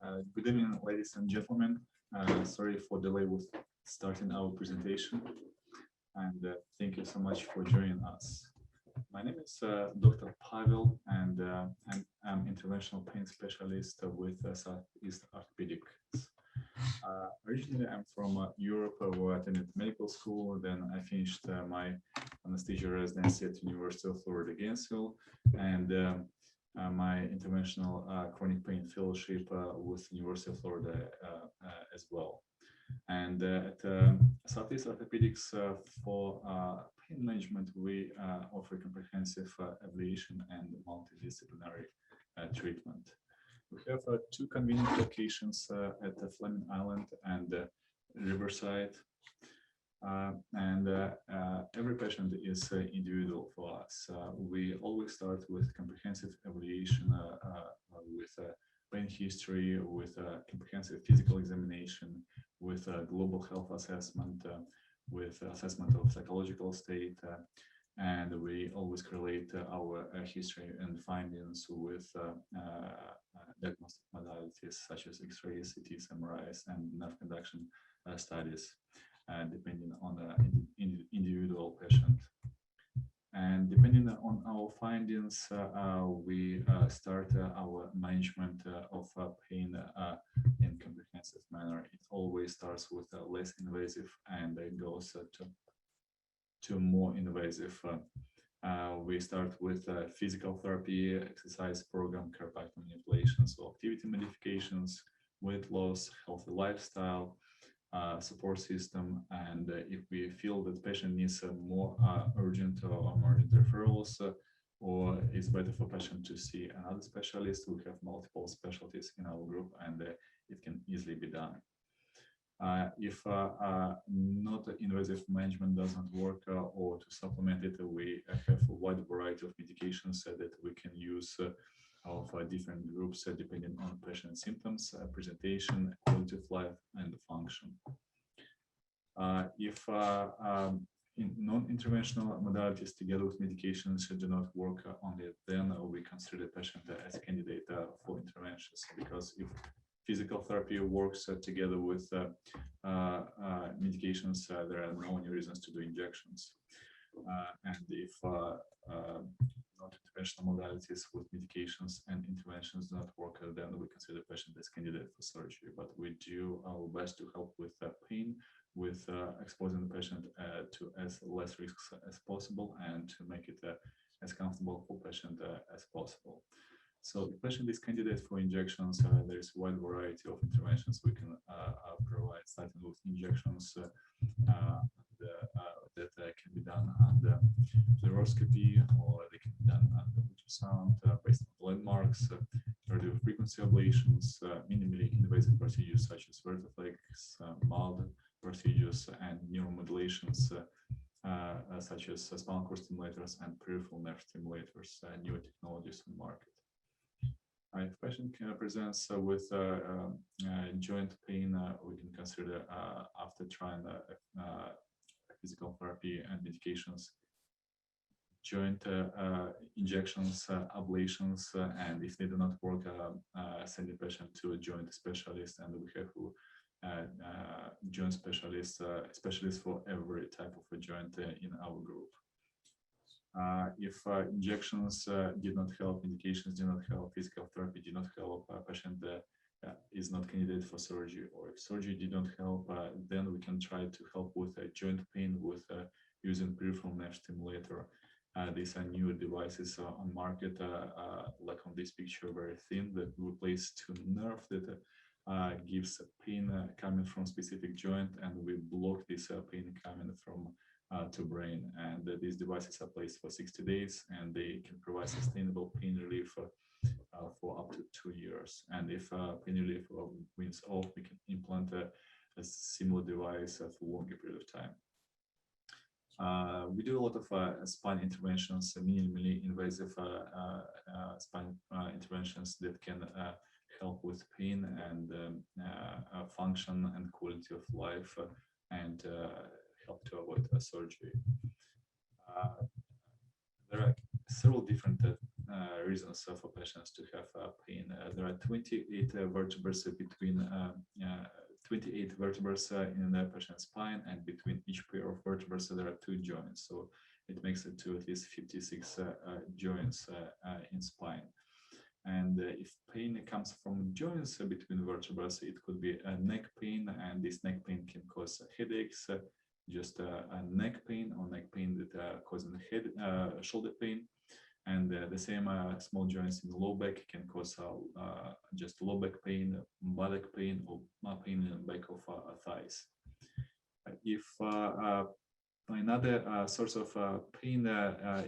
Good evening, ladies and gentlemen. Sorry for delay with starting our presentation, and thank you so much for joining us. My name is Dr. Pavel, and I'm interventional pain specialist with Southeast Orthopedic. Originally, I'm from Europe, where I attended medical school. Then I finished my anesthesia residency at University of Florida Gainesville, and my interventional chronic pain fellowship with University of Florida as well. And at Southeast Orthopedics for pain management, we offer comprehensive ablation and multidisciplinary treatment. We have two convenient locations at the Fleming Island and Riverside. Every patient is individual for us. We always start with comprehensive evaluation with pain history, with comprehensive physical examination, with global health assessment, with assessment of psychological state, and we always correlate our history and findings with diagnostic modalities such as X-rays, CTs, MRIs, and nerve conduction studies. Depending on the individual patient. And depending on our findings, we start our management of pain in comprehensive manner. It always starts with less invasive and it goes to more invasive. We start with physical therapy, exercise program, chiropractic manipulations, or activity modifications, weight loss, healthy lifestyle, support system, and if we feel that patient needs more urgent or emergent referrals, or it's better for patient to see another specialist, we have multiple specialties in our group, and it can easily be done. If not invasive management does not work, or to supplement it, we have a wide variety of medications that we can use of different groups depending on patient symptoms, presentation, quality of life, and function. If in non-interventional modalities together with medications do not work only, then we consider the patient as a candidate for interventions, because if physical therapy works together with medications, there are no new reasons to do injections. And if non-interventional modalities with medications and interventions do not work, then we consider the patient as candidate for surgery. But we do our best to help with pain, with exposing the patient to as less risks as possible, and to make it as comfortable for patient as possible. So if patient is candidate for injections, there is a wide variety of interventions we can provide, starting with injections that can be done under fluoroscopy, or they can be done under ultrasound based on landmarks, radiofrequency ablations, minimally invasive procedures such as Vertiflex, MILD procedures, and neuromodulations such as spinal cord stimulators and peripheral nerve stimulators, newer technologies on the market. If patient presents with joint pain, we can consider after trying physical therapy and medications, joint injections, ablations, and if they do not work, send the patient to a joint specialist, and we have joint specialists for every type of a joint in our group. If injections did not help, indications did not help, physical therapy did not help, patient is not candidate for surgery, or if surgery did not help, then we can try to help with joint pain with using peripheral nerve stimulator. These are newer devices on market, like on this picture, very thin, that we place to nerve that gives pain coming from specific joint, and we block this pain coming from to brain. And these devices are placed for 60 days, and they can provide sustainable pain relief for up to 2 years. And if pain relief weans off, we can implant a similar device for a longer period of time. We do a lot of spine interventions, minimally invasive spine interventions that can help with pain and function and quality of life, and help to avoid surgery. There are several different reasons for patients to have pain. There are 28 vertebrae between 28 vertebrae in the patient's spine, and between each pair of vertebrae there are 2 joints. So it makes it to at least 56 joints in spine. And if pain comes from joints between vertebrae, it could be a neck pain, and this neck pain can cause headaches, just a neck pain, or neck pain that causing shoulder pain. And the same small joints in the low back can cause just low back pain, buttock pain, or pain in the back of thighs. If another source of pain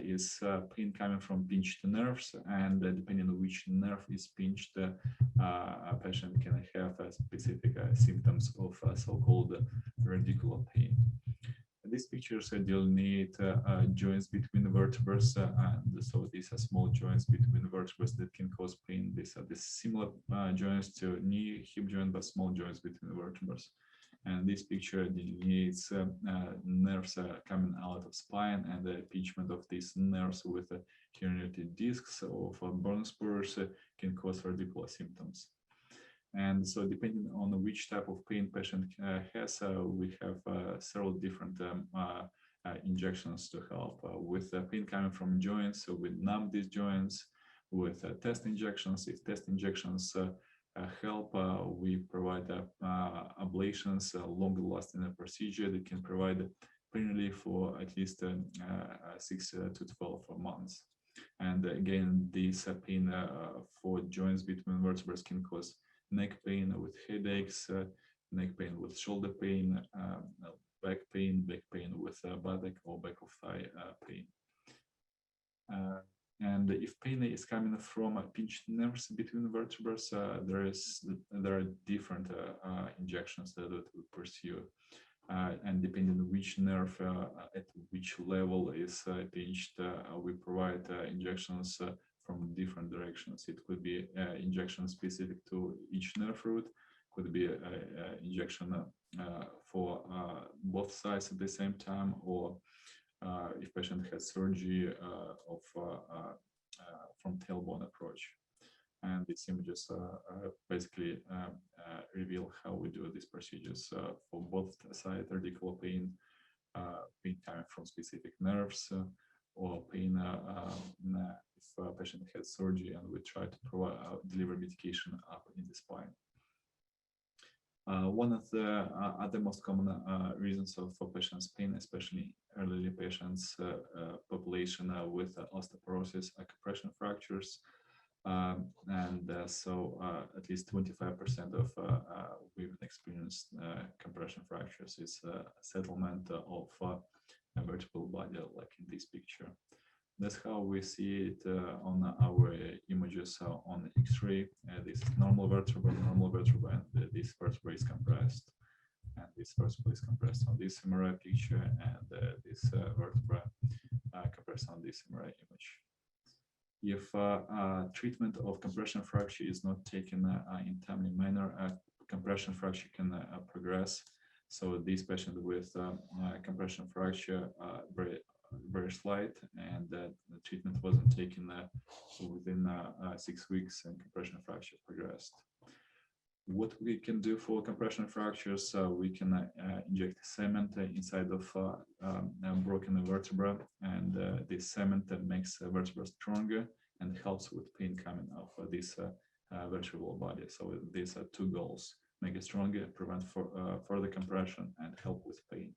is pain coming from pinched nerves, and depending on which nerve is pinched, a patient can have specific symptoms of so-called radicular pain. These pictures delineate joints between the vertebrae, and so these are small joints between the vertebrae that can cause pain. These are the similar joints to knee, hip joint, but small joints between the vertebrae. And this picture delineates nerves coming out of spine, and the impingement of these nerves with herniated discs of bone spurs can cause radicular symptoms. And so depending on which type of pain patient has, we have several different injections to help. With pain coming from joints, so we numb these joints with test injections. If test injections help, we provide ablations, longer lasting procedure that can provide pain relief for at least 6 to 12 months. And again, this pain for joints between vertebrae can cause neck pain with headaches, neck pain with shoulder pain, back pain with buttock or back of thigh pain. And if pain is coming from pinched nerves between vertebrae, there are different injections that we pursue. And depending on which nerve at which level is pinched, we provide injections from different directions. It could be injection specific to each nerve root, could be injection for both sides at the same time, or if patient has surgery from tailbone approach. And these images basically reveal how we do these procedures for both sides: radicular pain, pain coming from specific nerves, or pain if a patient has surgery and we try to provide deliver medication up in the spine. One of the other most common reasons for patients' pain, especially elderly patients population with osteoporosis, are compression fractures. So at least 25% of women experience compression fractures. It's a settlement of a vertebral body, like in this picture. That's how we see it on our images on X-ray. This is normal vertebra, and this vertebra is compressed. And this vertebra is compressed on this MRI picture, and this vertebra compressed on this MRI image. If treatment of compression fracture is not taken in timely manner, compression fracture can progress. So this patient with compression fracture very slight, and the treatment wasn't taken within 6 weeks, and compression fracture progressed. What we can do for compression fractures, we can inject cement inside of broken vertebra, and this cement makes the vertebra stronger and helps with pain coming out of this vertebral body. So these are 2 goals: make it stronger, prevent further compression, and help with pain.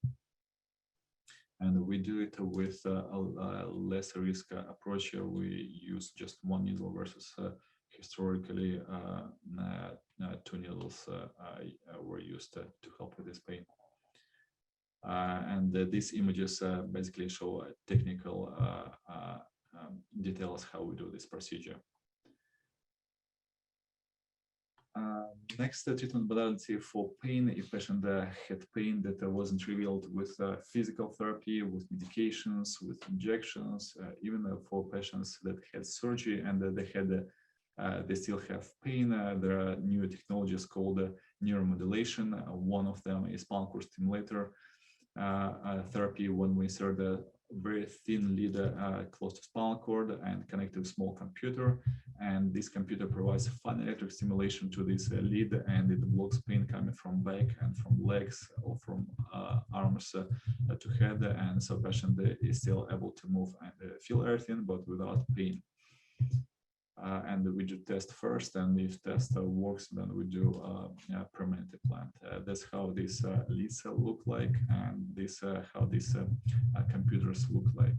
And we do it with a less risk approach. We use just 1 needle versus historically 2 needles were used to help with this pain. And these images basically show technical details how we do this procedure. Next treatment modality for pain, if patient had pain that wasn't revealed with physical therapy, with medications, with injections, even for patients that had surgery and they still have pain, there are new technologies called neuromodulation. One of them is spinal cord stimulator therapy, when we insert the very thin lead close to spinal cord and connected to a small computer. And this computer provides fine electric stimulation to this lead, and it blocks pain coming from back and from legs or from arms to head. And so patient is still able to move and feel everything, but without pain. And we do test first, and if test works, then we do permanent implant. That's how these leads look like, and this how these computers look like.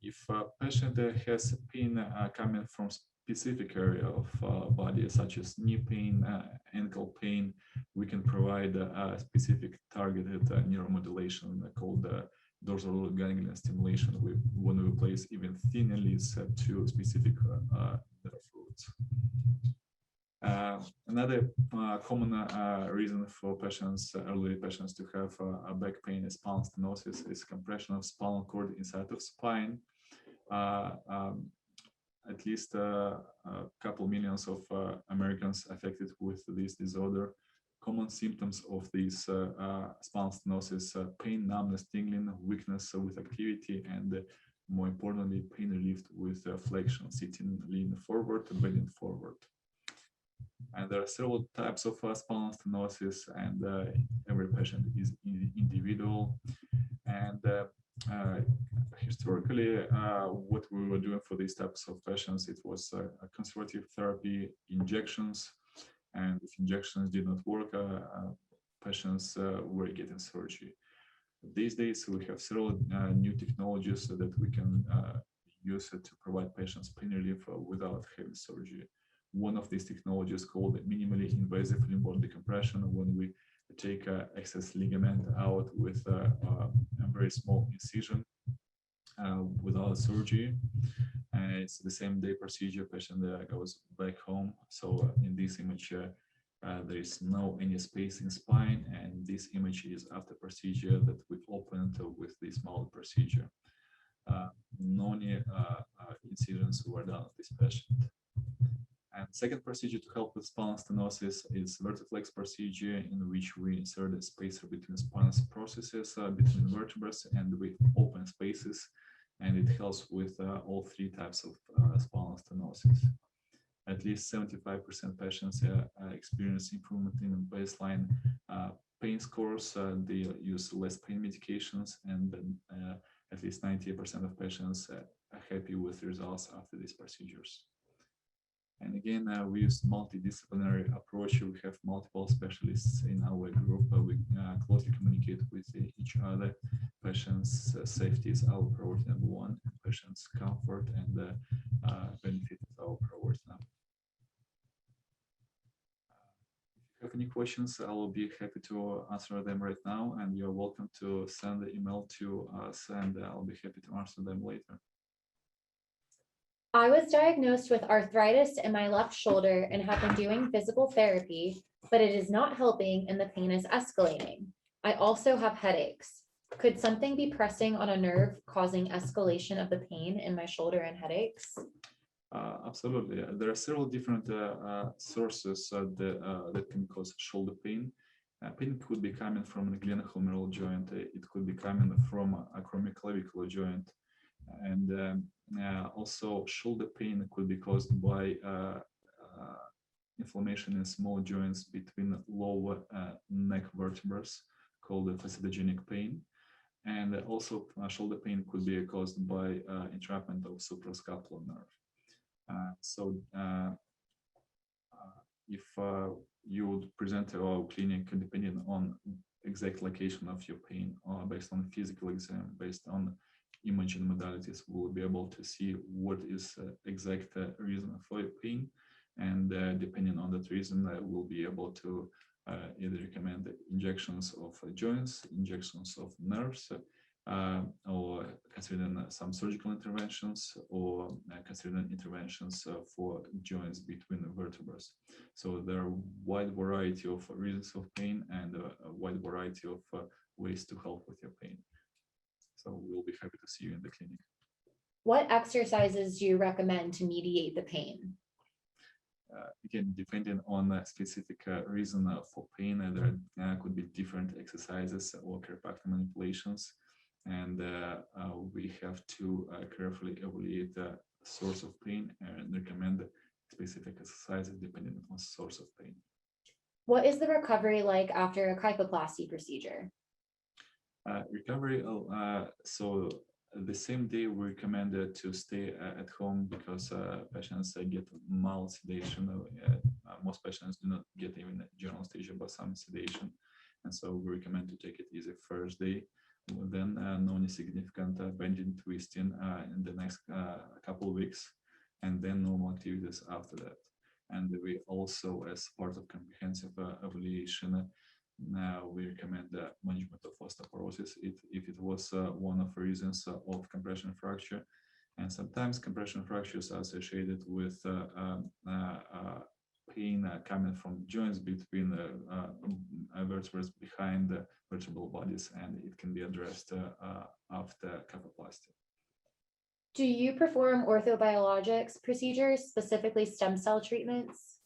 If a patient has pain coming from specific area of body, such as knee pain, ankle pain, we can provide a specific targeted neuromodulation called dorsal ganglion stimulation when we place even thinner leads to specific nerve roots. Another common reason for patients, elderly patients, to have back pain is spinal stenosis, is compression of spinal cord inside of spine. At least a couple millions of Americans affected with this disorder. Common symptoms of this spinal stenosis: pain, numbness, tingling, weakness with activity, and more importantly, pain relief with flexion, sitting, leaning forward, bending forward. And there are several types of spinal stenosis, and every patient is individual. And historically, what we were doing for these types of patients, it was conservative therapy, injections. And if injections did not work, patients were getting surgery. These days, we have several new technologies that we can use to provide patients pain relief without having surgery. One of these technologies called minimally invasive lumbar decompression, when we take excess ligament out with a very small incision without surgery. It's the same day procedure. Patient goes back home. So in this image, there is no any space in spine, and this image is after procedure that we opened with this mild procedure. No new incisions were done on this patient. And second procedure to help with spinal stenosis is Vertiflex procedure, in which we insert a spacer between spinal processes, between vertebrae, and we open spaces, and it helps with all three types of spinal stenosis. At least 75% patients experience improvement in baseline pain scores. They use less pain medications, and then at least 90% of patients are happy with results after these procedures. And again, we use multidisciplinary approach. We have multiple specialists in our group. We closely communicate with each other. Patients' safety is our priority number one. Patients' comfort and benefit is our priority number. If you have any questions, I will be happy to answer them right now. And you're welcome to send the email to us, and I'll be happy to answer them later. I was diagnosed with arthritis in my left shoulder and have been doing physical therapy, but it is not helping and the pain is escalating. I also have headaches. Could something be pressing on a nerve causing escalation of the pain in my shoulder and headaches? Absolutely. There are several different sources that can cause shoulder pain. Pain could be coming from the glenohumeral joint. It could be coming from a acromioclavicular joint. And also shoulder pain could be caused by inflammation in small joints between lower neck vertebrae, called facetogenic pain. And also shoulder pain could be caused by entrapment of suprascapular nerve. If you would present to our clinic, depending on exact location of your pain, or based on physical exam, based on imaging modalities, we'll be able to see what is exact reason for your pain, and depending on that reason, we'll be able to either recommend injections of joints, injections of nerves, or considering some surgical interventions, or considering interventions for joints between the vertebrae. So there are a wide variety of reasons of pain and a wide variety of ways to help with your pain. So we'll be happy to see you in the clinic. What exercises do you recommend to mediate the pain? Again, depending on a specific reason for pain, there could be different exercises or chiropractic manipulations. and we have to carefully evaluate the source of pain and recommend specific exercises depending on source of pain. What is the recovery like after a kyphoplasty procedure? Recovery, so the same day we recommend to stay at home because patients get mild sedation. Most patients do not get even general anesthesia, but some sedation. And so we recommend to take it easy first day, then no any significant bending, twisting in the next couple of weeks, and then normal activities after that. And we also, as part of comprehensive evaluation, we recommend the management of osteoporosis if it was one of the reasons of compression fracture. And sometimes compression fractures are associated with pain coming from joints between vertebrae behind the vertebral bodies, and it can be addressed after kyphoplasty. Do you perform orthobiologics procedures, specifically stem cell treatments?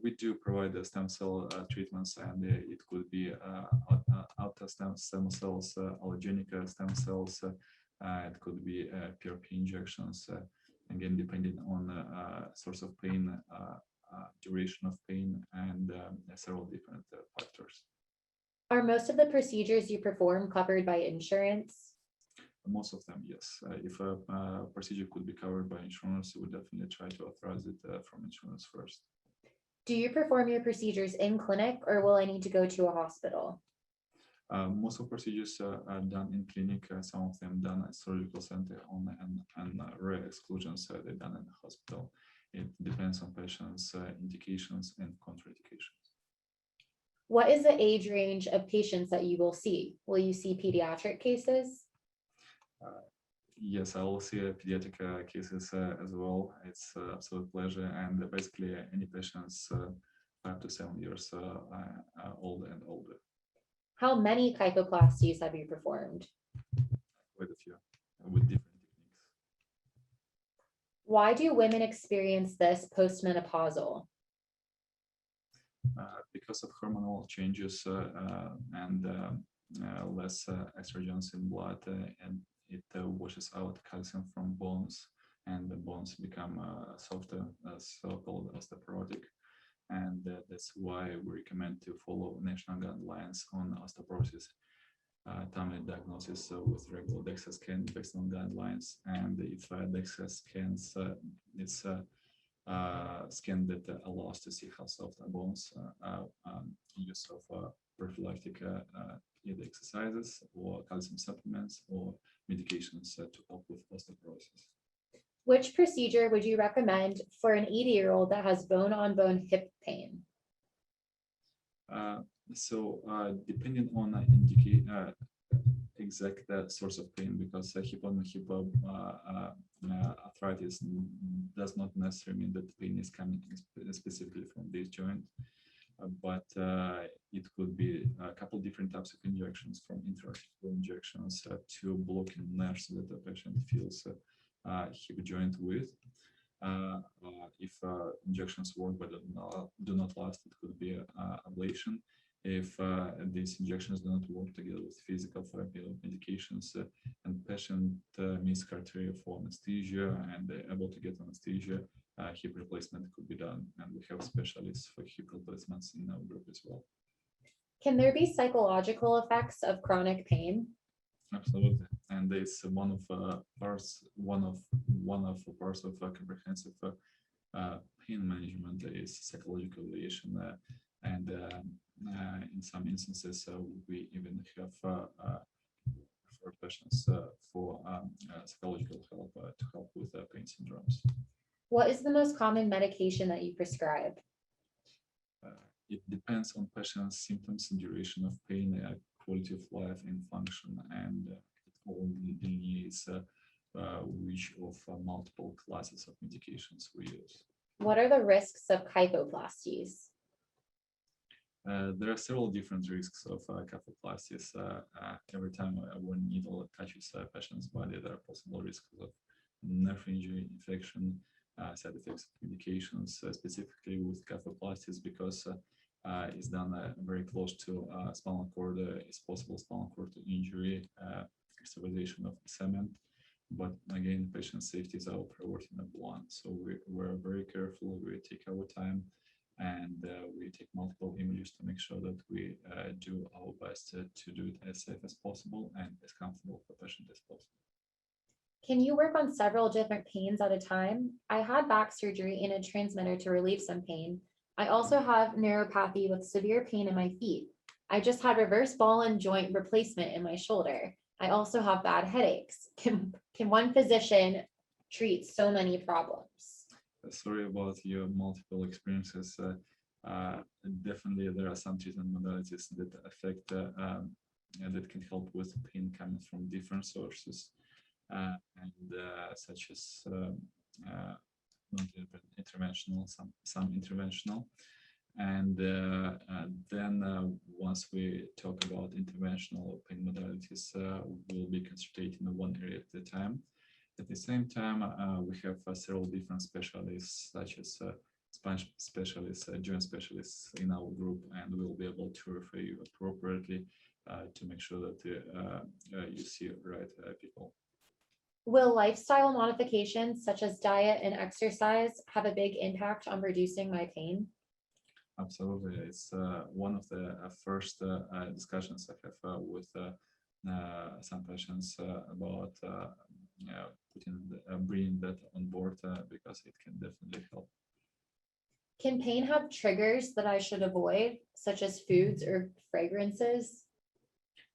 We do provide the stem cell treatments, and it could be outer stem cells, allogenic stem cells. It could be PRP injections, again, depending on source of pain, duration of pain, and several different factors. Are most of the procedures you perform covered by insurance? Most of them, yes. If a procedure could be covered by insurance, we would definitely try to authorize it from insurance first. Do you perform your procedures in clinic, or will I need to go to a hospital? Most of procedures are done in clinic. Some of them done at surgical center only, and rare exclusions they're done in the hospital. It depends on patients' indications and contraindications. What is the age range of patients that you will see? Will you see pediatric cases? Yes, I will see pediatric cases as well. It's absolute pleasure, and basically any patients 5 to 7 years old and older. How many kyphoplasties have you performed? Quite a few with different techniques. Why do women experience this postmenopausal? Because of hormonal changes and less estrogens in blood, and it washes out calcium from bones, and the bones become softer, so-called osteoporotic. And that's why we recommend to follow national guidelines on osteoporosis, timely diagnosis with regular DEXA scan based on guidelines. And if DEXA scans, it's a scan that allows to see how soft are bones, use of prophylactic either exercises or calcium supplements or medications to help with osteoporosis. Which procedure would you recommend for an 80-year-old that has bone-on-bone hip pain? Depending on exact source of pain, because hip-on-hip arthritis does not necessarily mean that the pain is coming specifically from this joint, but it could be a couple different types of injections, from intra-articular injections to blocking nerves that the patient feels hip joint with. If injections work but do not last, it could be ablation. If these injections do not work together with physical therapy or medications, and patient meets criteria for anesthesia and they're able to get anesthesia, hip replacement could be done. And we have specialists for hip replacements in our group as well. Can there be psychological effects of chronic pain? Absolutely, and it's one of parts of comprehensive pain management is psychological evaluation, and in some instances we even have for patients for psychological help to help with pain syndromes. What is the most common medication that you prescribe? It depends on patient's symptoms and duration of pain, quality of life and function, and it all needs which of multiple classes of medications we use. What are the risks of kyphoplasties? There are several different risks of kyphoplasties. Every time one needle touches a patient's body, there are possible risks of nerve injury, infection, side effects of medications, specifically with kyphoplasties, because is done very close to spinal cord, is possible spinal cord injury, stabilization of the cement. But again, patient safety is our priority number one. So we're very careful, we take our time, and we take multiple images to make sure that we do our best to do it as safe as possible and as comfortable for the patient as possible. Can you work on several different pains at a time? I had back surgery and a transmitter to relieve some pain. I also have neuropathy with severe pain in my feet. I just had reverse ball and joint replacement in my shoulder. I also have bad headaches. Can one physician treat so many problems? Sorry about your multiple experiences. Definitely, there are some treatment modalities that affect that can help with pain coming from different sources, such as non-interventional, some interventional. And then once we talk about interventional pain modalities, we'll be concentrating on one area at a time. At the same time, we have several different specialists, such as spine specialists, joint specialists in our group, and we'll be able to refer you appropriately to make sure that you see the right people. Will lifestyle modifications such as diet and exercise have a big impact on reducing my pain? Absolutely. It's one of the first discussions I have with some patients about bringing that on board because it can definitely help. Can pain have triggers that I should avoid, such as foods or fragrances?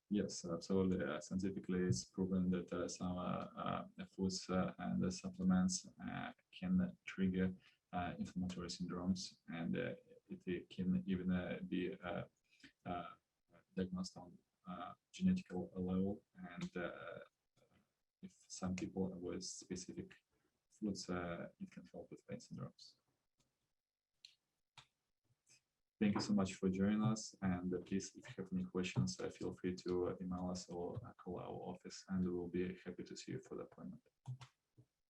Yes, absolutely. Scientifically, it's proven that some foods and supplements can trigger inflammatory syndromes, and it can even be diagnosed on genetic level. And if some people avoid specific foods, it can help with pain syndromes. Thank you so much for joining us, and please, if you have any questions, feel free to email us or call our office, and we will be happy to see you for the appointment.